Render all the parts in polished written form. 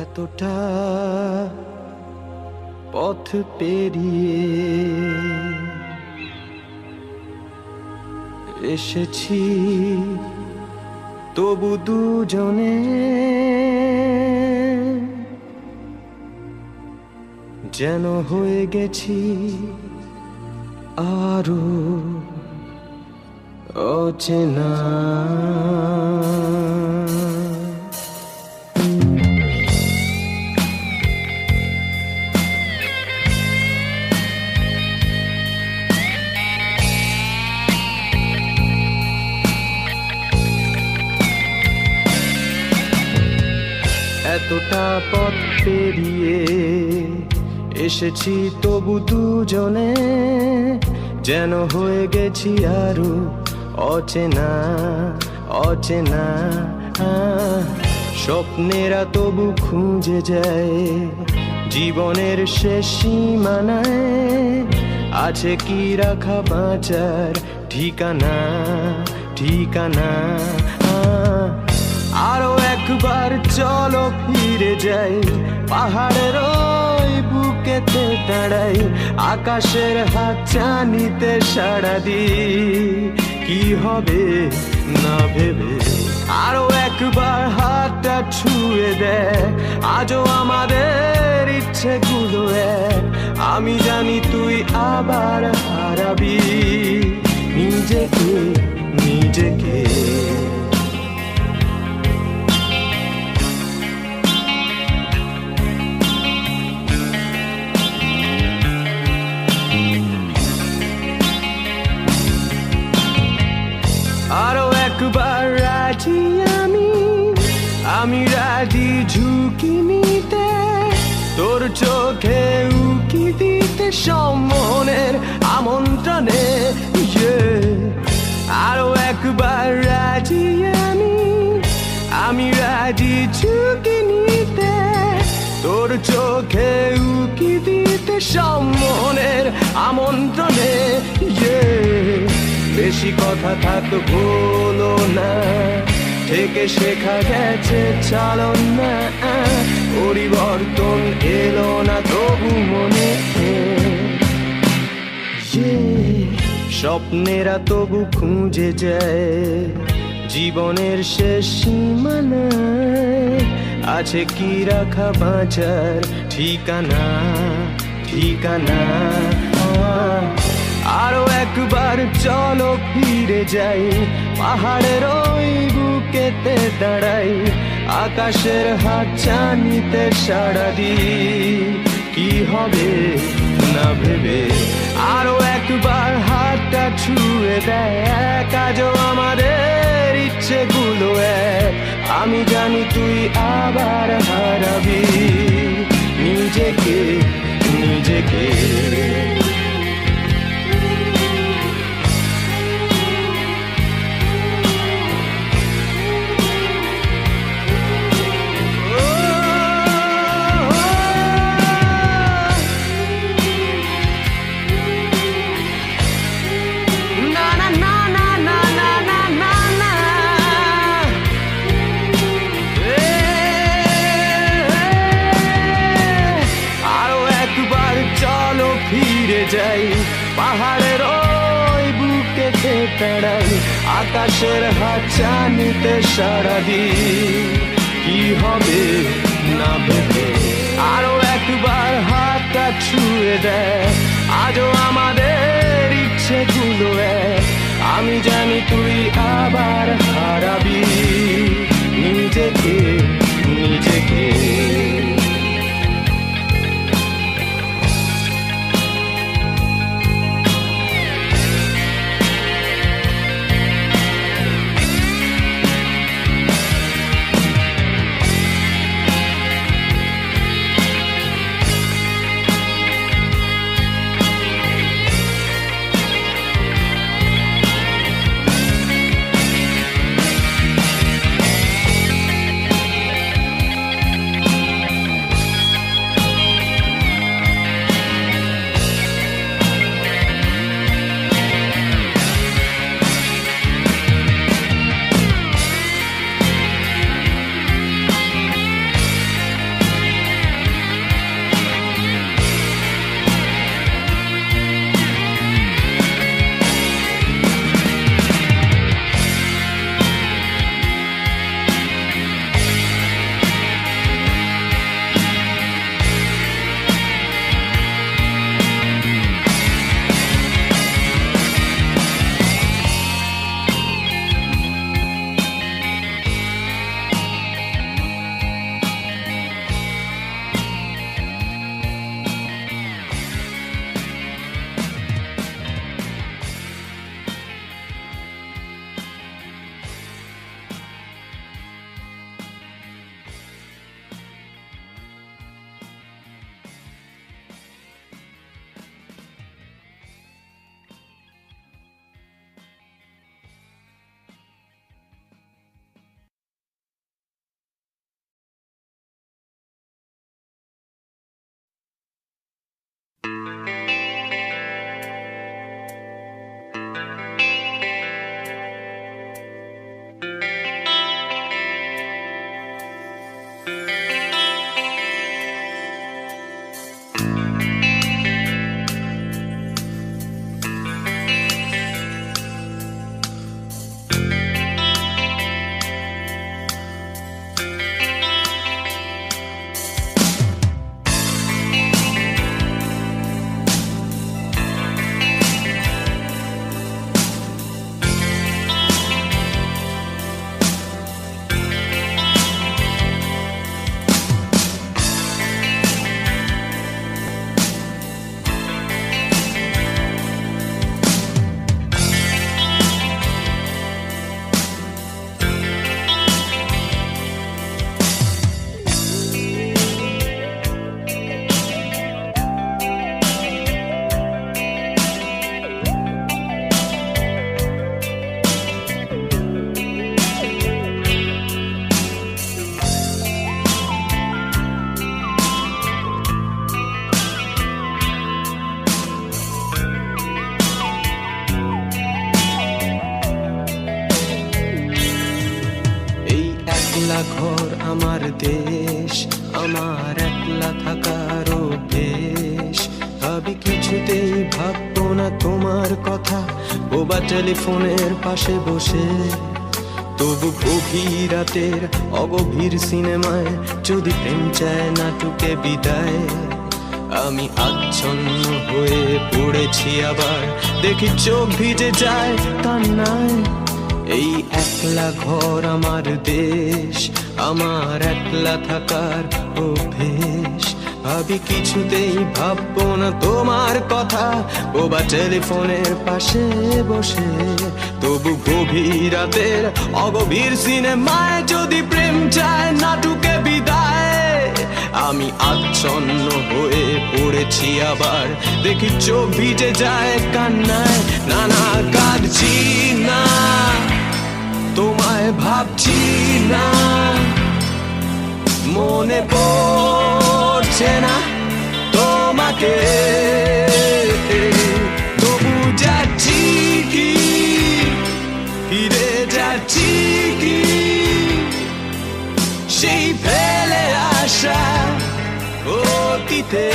এতটা পথ পেরিয়ে এসেছি, তবু দুজনে যেন হয়ে গেছি আরো অচেনা। এতটা পথ পেরিয়ে এসেছি, তবু দুজনে যেন হয়ে গেছি আরো অচেনা অচেনা। স্বপ্নেরা তবু খুঁজে যায় জীবনের শেষ সীমানায়, আছে কি রাখা বাঁচার ঠিকানা ঠিকানা। আরো একবার চলো ফিরে যাই, পাহাড়ের ওই বুকেতে দাঁড়াই, আকাশের হাত চানিতে সাড়া দি কি হবে না ভেবে। আরো একবার হাতটা ছুঁয়ে দেয়, আজও আমাদের ইচ্ছেগুলো এক। আমি জানি তুই আবার হারাবি নিজেকে নিজেকে। আরো একবার রাজি আমি রাজি ঝুঁকি নিতে, তোর চোখে উকি দিতে সম্মনের আমন্ত্রণে। আরো একবার রাজি আমি রাজি ঝুঁকি নিতে, তোর চোখে উকি দিতে সম্মনের আমন্ত্রণে। বেশি কথা থাক বলো না, থেকে শেখা গেছে চালন না। পরিবর্তন এলো না তবু মনে, স্বপ্নেরা তবু খুঁজে যায় জীবনের শেষ সীমানায়, আছে কি রাখা বাঁচার ঠিকানা ঠিকানা। আরো একবার চলো ফিরে যাই, পাহাড়ের ওই বুকেতে দাঁড়াই, আকাশের হাত চানিতে সাড়া দি কি হবে না ভেবে। আরো একবার হাতটা ছুঁয়ে দেয়, আজও আমাদের ইচ্ছেগুলো এক। আমি জানি তুই আবার হারাবি নিজেকে নিজেকে। ফিরে যাই, পাহাড়ের ওই বুকেতে দাঁড়াই, আকাশের হাত চানিতে সাড়া দি কি হবে না ভেবে। আরো একবার হাতটা ছুঁয়ে দেয়, আজও আমাদের ইচ্ছেগুলো এক। আমি জানি তুই আবার হারাবি নিজেকে নিজেকে। একলা ঘর আমার দেশ, আমার একলা থাকার অভ্যেস। ভাবি কিছুতেই ভাববো না তোমার কথা, বোবা টেলিফোনের পাশে বসে। তবু গভীর রাতের অগভীর সিনেমায় যদি প্রেম চায় নাটুকে বিদায়। আমি আচ্ছন্ন হয়ে পড়েছি আবার, দেখি চোখ ভিজে যায় কান্নায়। এই একলা ঘর আমার দেশ, আমার একলা থাকার অভ্যেস। ভাবি কিছুতেই ভাববো না তোমার কথা, বোবা টেলিফোনের পাশে বসে। তবু গভীর রাতের অগভীর সিনেমায় যদি প্রেম চায় নাটুকে বিদায়। আমি আচ্ছন্ন হয়ে পড়েছি আবার, দেখি চোখ ভিজে যায় কান্নায়। না না কাঁদছি না, তোমায় ভাবছি না, মনে পড়ছে না তোমাকে। তবু যাচ্ছি কি, ফিরে যাচ্ছি কি সেই ফেলে আসা অতীতে,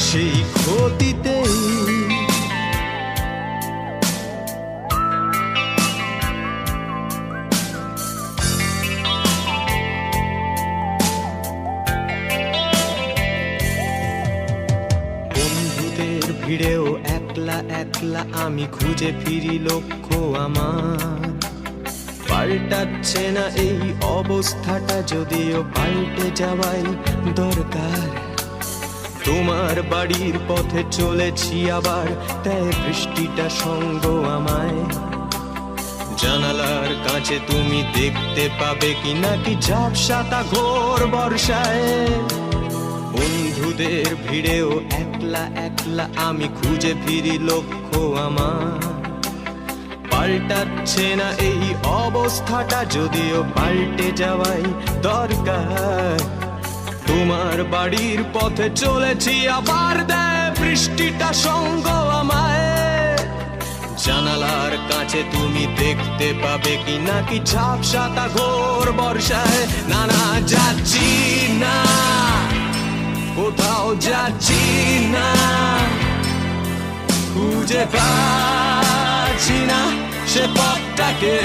সেই ক্ষতিতে। ভিড়েও একলা একলা আমি খুঁজে ফিরি লক্ষ্য আমার। পাল্টাচ্ছে না এই অবস্থাটা, যদিও পাল্টে যাওয়াই দরকার। তোমার বাড়ির পথে চলেছি আবার, তাই বৃষ্টিটা সঙ্গ আমায়। জানালার কাছে তুমি দেখতে পাবে কি নাকি ঝাপসাটা ঘোর বর্ষায়। বন্ধুদের ভিড়েও একলা একলা আমি খুঁজে ফিরি লক্ষ্য আমার। পাল্টাচ্ছে না এই অবস্থাটা, যদিও পাল্টে যাওয়াই দরকার। তোমার বাড়ির পথে চলেছি আবার, দেয় বৃষ্টিটা সঙ্গ আমায়। জানালার কাছে তুমি দেখতে পাবে কি নাকি ঝাপসাটা ঘোর বর্ষায়। না না যাচ্ছি না, কোথাও যাচ্ছি না, খুঁজে পাচ্ছি না সে পথটাকে।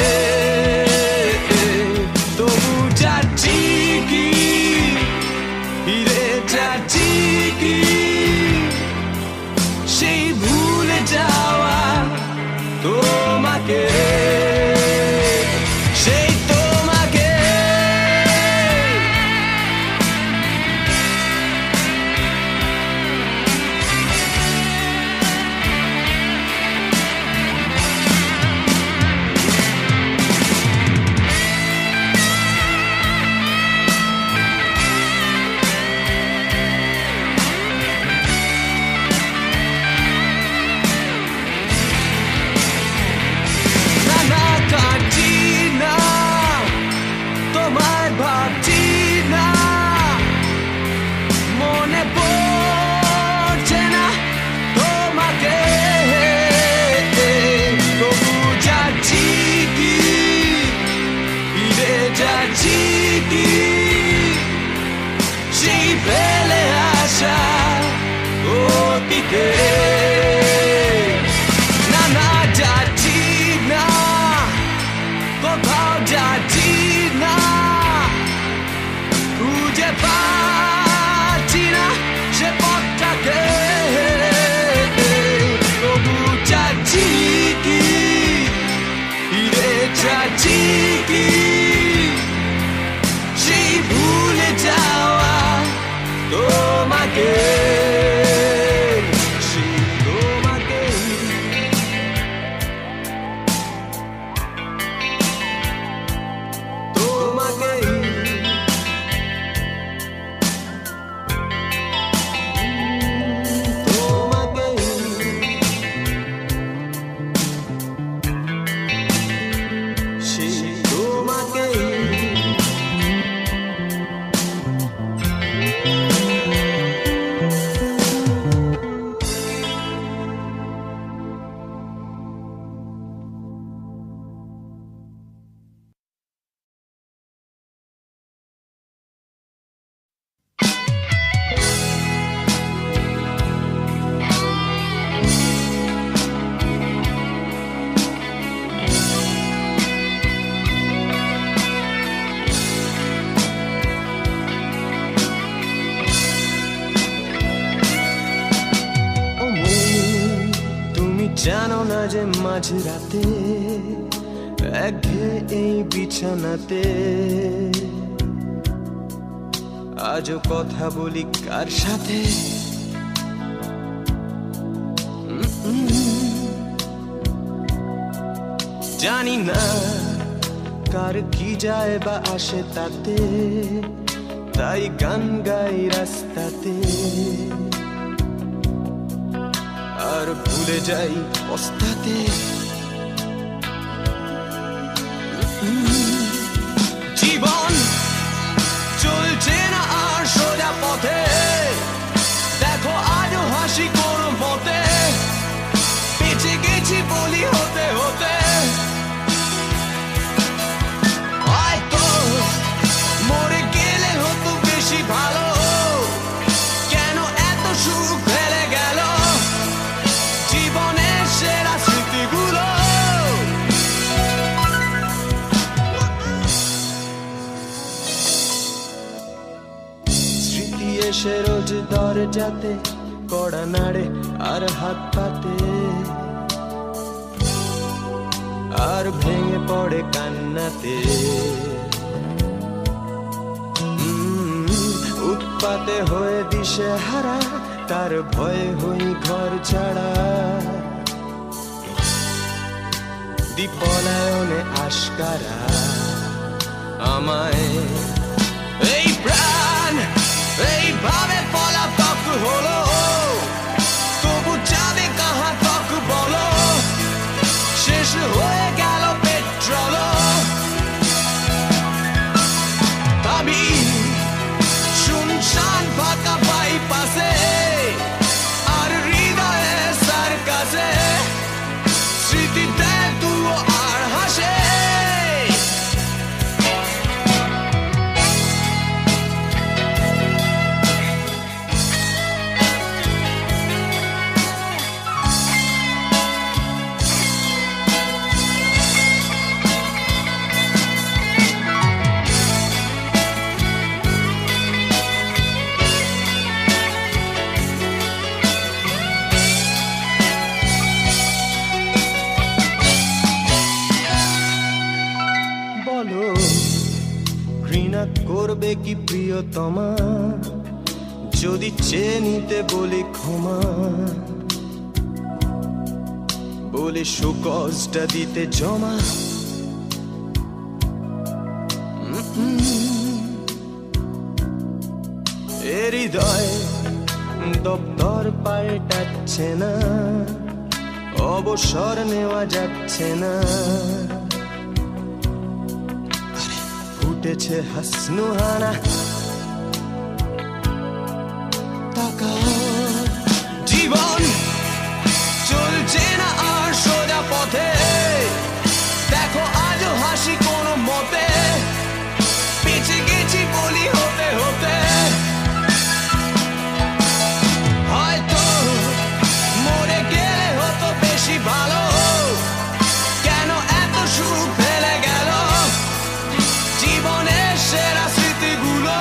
তবু যাচ্ছি কি, ফিরে যাচ্ছি কি সেই ভুলে যাওয়া তোমাকে, সেই তোমাকে। ফেলে আসা অতীতে। না না যাচ্ছি না, কোথাও যাচ্ছি না, খুঁজে পাচ্ছি না সে পথটাকে। তবু যাচ্ছি কি, ফিরে যাচ্ছি কি সেই ভুলে যাওয়া তোমাকে, সেই তোমাকে। তোমাকে জানো না যে মাঝরাতে একঘেয়ে এই বিছানাতে আজও কথা বলি কার সাথে? জানি না কার কি যায় বা আসে তাতে, তাই গান গাই রাস্তাতে আর ভুলে যাই পস্তাতে। জীবন চলছে না আর সোজা পথে, দেখো আজও হাসি কোনো মতে, বেঁচে গেছি বলি হতে হতে। হয়তো মরে গেলে হতো বেশি ভালো, কেন এত সুখ ফেলে গেল জীবনের সেরা স্মৃতিগুলো। স্মৃতি এসে রোজ দরজাতে কড়া নাড়ে আর হাত পাতে, আর ভেঙে পড়ে কান্নাতে। উৎপাতে হয়ে দিশে হারা, তার ভয়ে হই ঘর ছাড়া। দীপনায়নে আশকারা আমায় এই প্রাণ এইভাবে পলাতক হলো, তবু যাবে কাহা তক বলো, শেষ হয়ে গেল পেট্রোল। আমি শুনশান ফাঁকা বাইপাসে, আর হৃদয়ে সার্কাসে স্মৃতিতে তুও আর হাসে। বলো ঘৃণা করবে কি প্রিয়তমা, যদি চেয়ে নিতে বলি ক্ষমা, বলে সুকজটা দিতে জমা। এ হৃদয় দপ্তর পাল্টাচ্ছে না, অবসর নেওয়া যাচ্ছে না। ফুটেছে হাসনুহানা, জীবন চলছে না আর সোজা পথে, দেখো আজও হাসি কোনো মতে, বেঁচে গেছি বলি হতে হতে। হয়তো মরে গেলে হতো বেশি ভালো, কেন এত সুখ ফেলে গেল জীবনের সেরা স্মৃতিগুলো।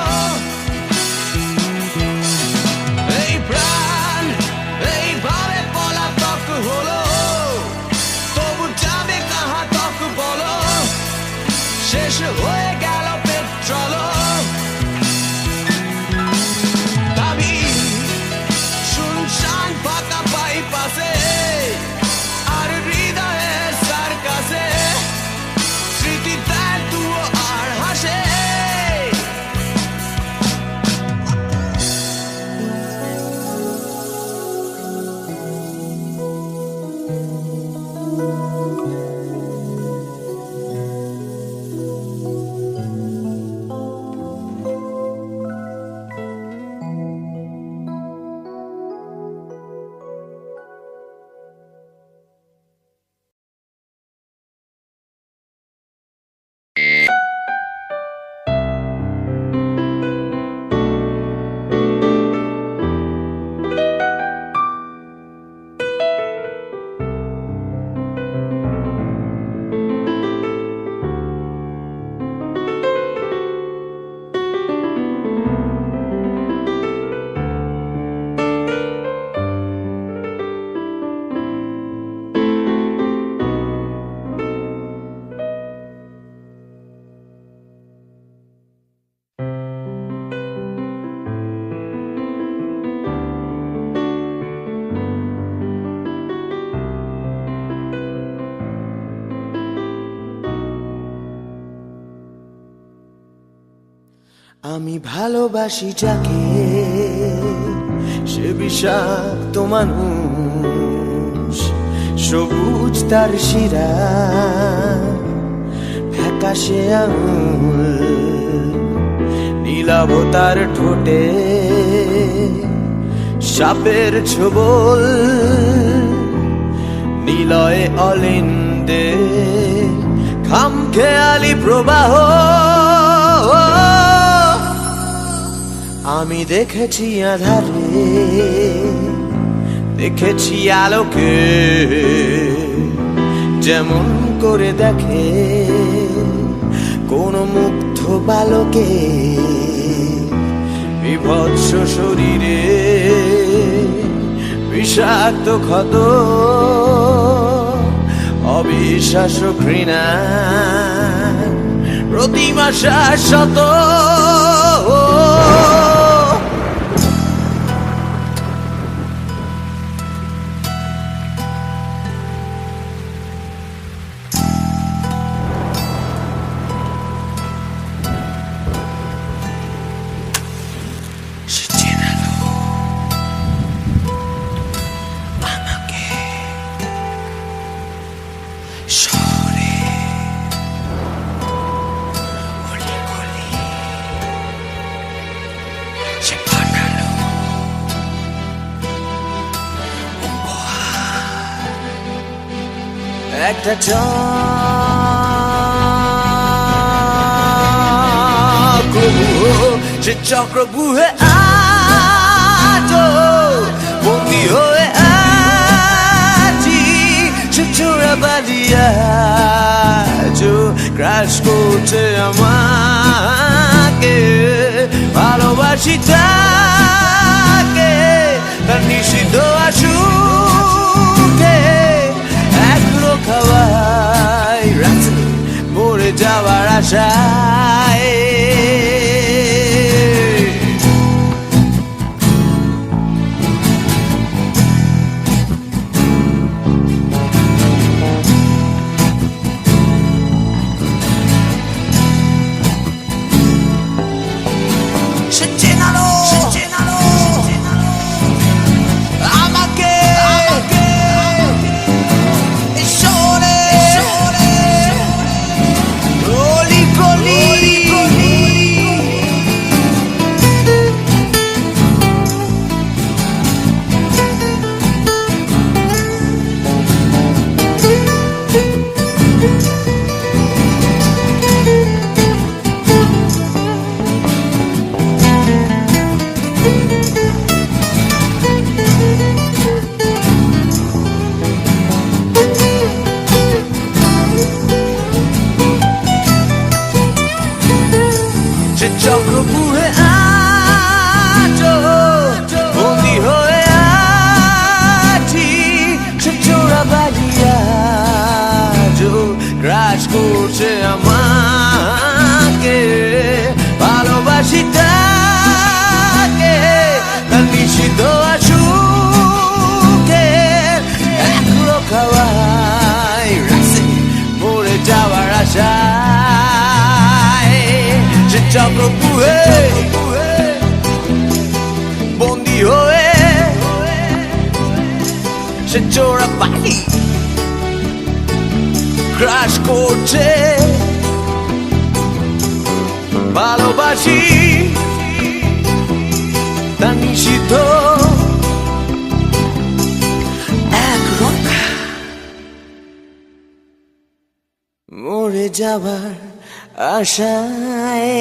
আমি ভালোবাসি যাকে সে বিষাক্ত মানুষ, সবুজ তার শিরা, ফ্যাকাশে আঙুল, নীলাভ তার ঠোঁটে, সাপের ছোবল, নিলয়ে অলিন্দে খামখেয়ালি প্রবাহ। আমি দেখেছি আধারে, দেখেছি আলোকে, যেমন করে দেখে কোন মুগ্ধ বালকে, বিভৎস শরীরে বিষাক্ত ক্ষত, অবিশ্বাস ঘৃণা, প্রতিমা শাশ্বত। একটা সে চক্রবুহে আজ বন্দি হয়ে আছি, সে চোরা বালিয়া ক্রাশ করছে আমাকে। ভালোবাসি তাকে, তার নিষিদ্ধ আসুকে খাওয়াই রাতে মরে যাওয়ার আশায়। চক্রবুহে আজ বন্দি হয়ে আছি, সে চোরা বালিয়া গ্রাস করছে আমাকে। ভালোবাসি তাকে, তার নিষিদ্ধ আসুকে একলো খাওয়াই রাতে মরে যাওয়ার আশায়। চক্রবুহে বন্দি হয়ে সে চোরা পানি ক্রাশ করছে। ভালোবাসি তার নিষিদ্ধ এক রক্ষা, মরে যাবার আশায়।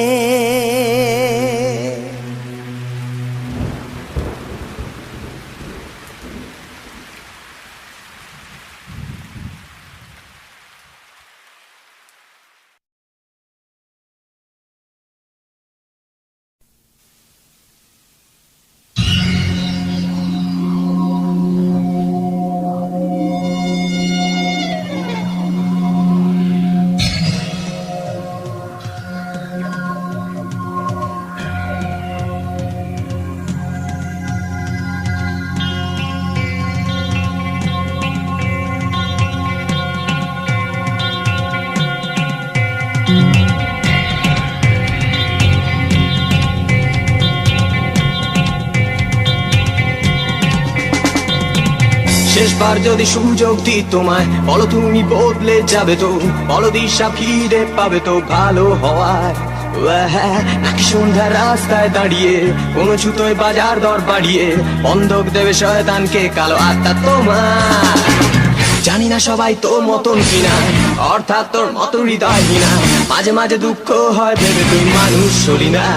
শেষবার যদি সুযোগ দিই তোমায়, বলো তুমি বদলে যাবে তো, বলো দিশা ফিরে পাবে তো ভালো হওয়ার। নাকি সন্ধ্যার রাস্তায় দাঁড়িয়ে কোনো ছুতোয় বাজার দর বাড়িয়ে বন্ধক দেবে শয়তানকে কালো আত্মা তোমার। জানি না সবাই তোর মতন কিনা, অর্থাৎ তোর মতো হৃদয়হীনা। মাঝে মাঝে দুঃখ হয় ভেবে তুই মানুষ হলি না।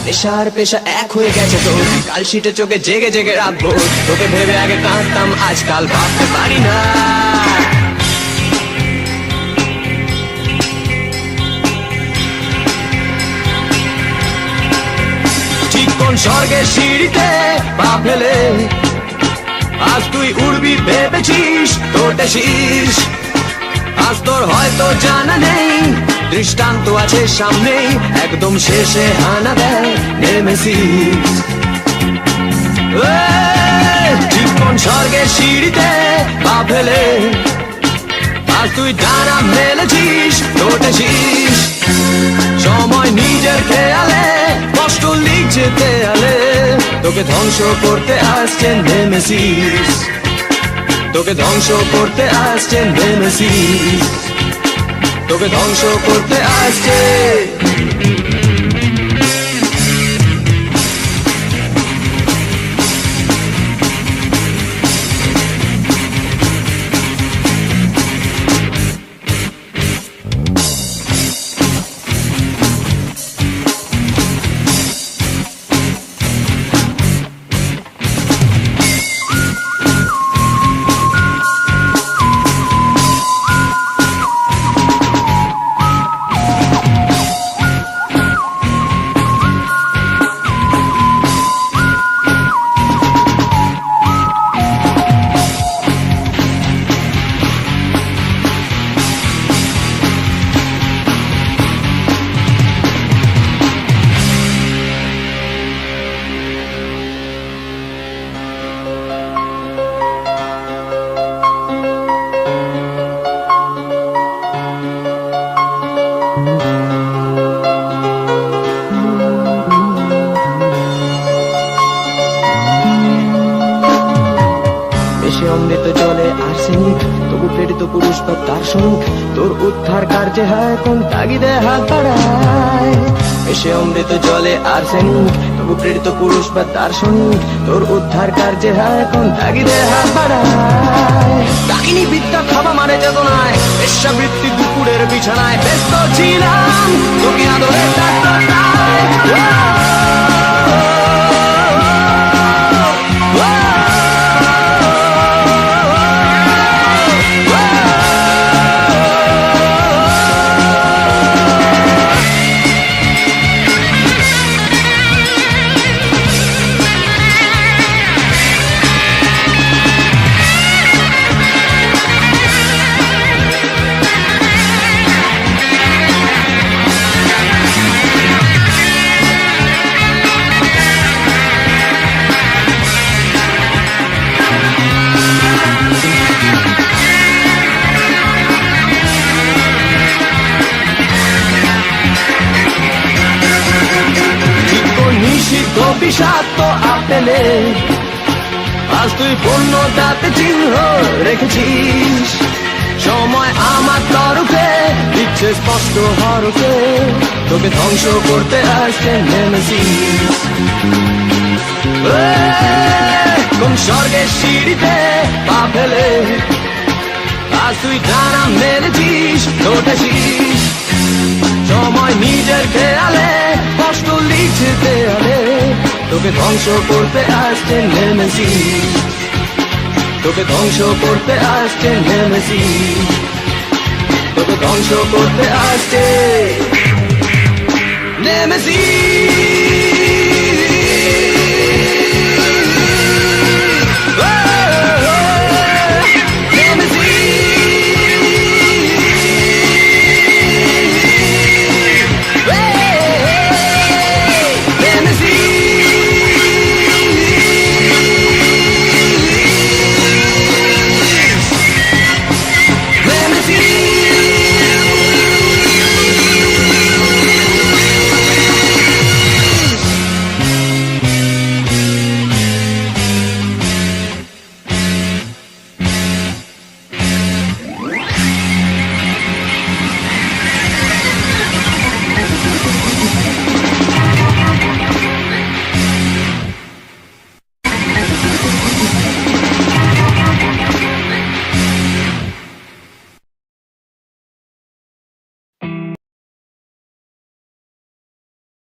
নেশার পেশা এক হয়ে গেছে তো, কাল শীতে চোখে জেগে জেগে রাখবো তোকে ভেবে আগে কাঁদতাম, আজকাল ভাবতে পারি না। ঠিক কোন স্বর্গের সিঁড়িতে পা ফেলে আজ তুই উড়বি ভেবেছিস তোরটা শীষ। আজ তোর হয়তো জানা নেই, দৃষ্টান্ত আছে সামনেই, একদম শেষে হানা দেয় নেমেসিস। ঠিক কোন স্বর্গের সিঁড়িতে পা ফেলে আজ তুই ডানা মেলেছিস তোরটা শীষ। সময় নিজের খেয়ালে কষ্ট লিখছে দেয়ালে, তোকে ধ্বংস করতে আসছেন নেমেসিস, তোকে ধ্বংস করতে আসছেন নেমেসিস, তোকে ধ্বংস করতে আসছে। অমৃত জলে আর্সেনিক, তবু প্রেরিত পুরুষ বা দার্শনিক তোর উদ্ধার কার্যে হয় কোন তাগিদে হাত বাড়ায়। এসে অমৃত জলে আর্সেনিক, তবু প্রেরিত পুরুষ বা দার্শনিক তোর উদ্ধার কার্যে হয় কোন তাগিদে হাত বাড়ায়। ডাকিনি বিদ্যা খাবা মানে চেতনায়, বেশ্যাবৃত্তি দুপুরের বিছানায় ব্যস্ত ছিলাম তোকে আদরের বিষাক্ত আপেলে আজ তুই পূর্ণতাতে চিহ্ন রেখেছিস। সময় আমার তরফে দিচ্ছে স্পষ্ট হরফে, তোকে ধ্বংস করতে আসছে নেমেসিস। কোন স্বর্গের সিঁড়িতে পা ফেলে আজ তুই ডানা মেলেছিস তোরটা শীষ। সময় নিজের খেয়ালে কষ্ট লিখছে দেয়ালে, তোকে ধ্বংস করতে আসছে নেমেসিস, তোকে ধ্বংস করতে আসছে নেমেসিস, তোকে ধ্বংস করতে আসছে নেমেসিস।